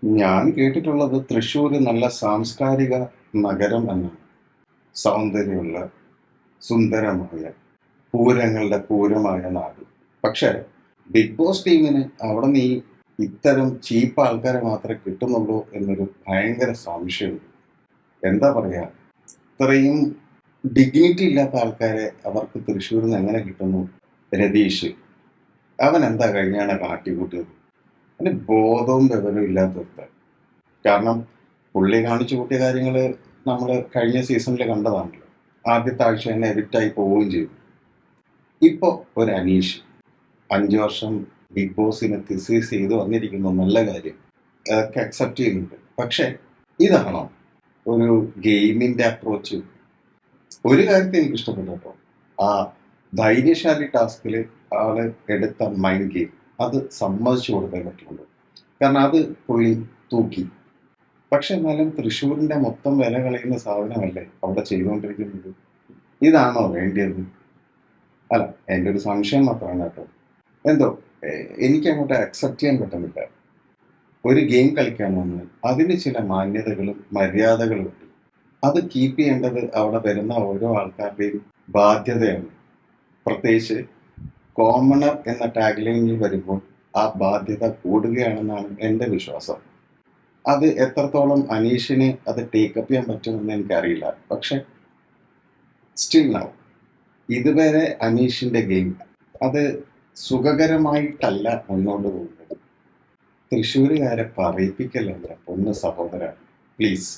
ഞാൻ കേട്ടിട്ടുള്ളത് തൃശ്ശൂർ നല്ല സാംസ്കാരിക നഗരം എന്നാണ്. സൗന്ദര്യമുള്ള, സുന്ദരമായ, പൂരങ്ങളുടെ പൂരമായ നാട്. പക്ഷേ ബിഗ് ബോസ് ടീമിന് അവിടെ നിന്ന് ഇത്തരം ചീപ്പ് ആൾക്കാരെ മാത്രമേ കിട്ടുന്നുള്ളൂ എന്നൊരു ഭയങ്കര സംശയമുണ്ട്. എന്താ പറയാ, ഇത്രയും ഡിഗ്നിറ്റി ഇല്ലാത്ത ആൾക്കാരെ അവർക്ക് തൃശ്ശൂരിൽ നിന്ന് എങ്ങനെ കിട്ടുന്നു? രതീഷ്, അവൻ എന്താ കഴിഞ്ഞാണ് കാട്ടിക്കൂട്ടിയത്? അവന് ബോധവും വിവരവും ഇല്ലാത്തവർക്ക്. കാരണം പുള്ളി കാണിച്ചു കൂട്ടിയ കാര്യങ്ങൾ നമ്മൾ കഴിഞ്ഞ സീസണിൽ കണ്ടതാണല്ലോ. ആദ്യത്തെ ആഴ്ച തന്നെ എവിക്റ്റായി പോവുകയും ചെയ്തു. ഇപ്പോൾ ഒരു അനീഷ് 5 വർഷം ബിഗ് ബോസിനെ തിസീസ് ചെയ്ത് വന്നിരിക്കുന്നു, നല്ല കാര്യം, അതൊക്കെ അക്സെപ്റ്റ് ചെയ്യുന്നുണ്ട്. പക്ഷെ ഇതാണോ ഒരു ഗെയിമിന്റെ അപ്രോച്ച്? ഒരു കാര്യത്തിൽ എനിക്ക് ഇഷ്ടപ്പെട്ടു കേട്ടോ, ആ ധൈര്യശാലി ടാസ്കിൽ ആള് എടുത്ത മൈൻഡ് ഗെയിം, അത് സമ്മതിച്ചു കൊടുക്കാൻ പറ്റുള്ളൂ. കാരണം അത് പുള്ളി തൂക്കി. പക്ഷെ എന്നാലും തൃശ്ശൂരിന്റെ മൊത്തം വില കളയുന്ന സാധനമല്ലേ അവിടെ ചെയ്തുകൊണ്ടിരിക്കുന്നത്? ഇതാണോ വേണ്ടിയത്? അല്ല, എൻ്റെ ഒരു സംശയം മാത്രമാണ് കേട്ടോ. എന്തോ എനിക്ക് അങ്ങോട്ട് അക്സെപ്റ്റ് ചെയ്യാൻ പറ്റുന്നില്ല. ഒരു ഗെയിം കളിക്കാൻ വന്നാൽ അതിന് ചില മാന്യതകളും മര്യാദകളും ഉണ്ട്. അത് കീപ്പ് ചെയ്യേണ്ടത് അവിടെ വരുന്ന ഓരോ ആൾക്കാരുടെയും ബാധ്യതയാണ്. പ്രത്യേകിച്ച് കോമണർ എന്ന ടാഗ് ലൈനിൽ വരുമ്പോൾ ആ ബാധ്യത കൂടുകയാണെന്നാണ് എൻ്റെ വിശ്വാസം. അത് എത്രത്തോളം അനീഷിന് അത് ടേക്കപ്പ് ചെയ്യാൻ പറ്റുമെന്ന് എനിക്കറിയില്ല. പക്ഷെ സ്റ്റിൽ നൗ, ഇതുവരെ അനീഷിന്റെ ഗെയിം അത് സുഖകരമായിട്ടല്ല മുന്നോട്ട് പോകുന്നത്. തൃശ്ശൂരുകാരെ പറയിപ്പിക്കല്ല പൊന്ന് സഹോദര, പ്ലീസ്.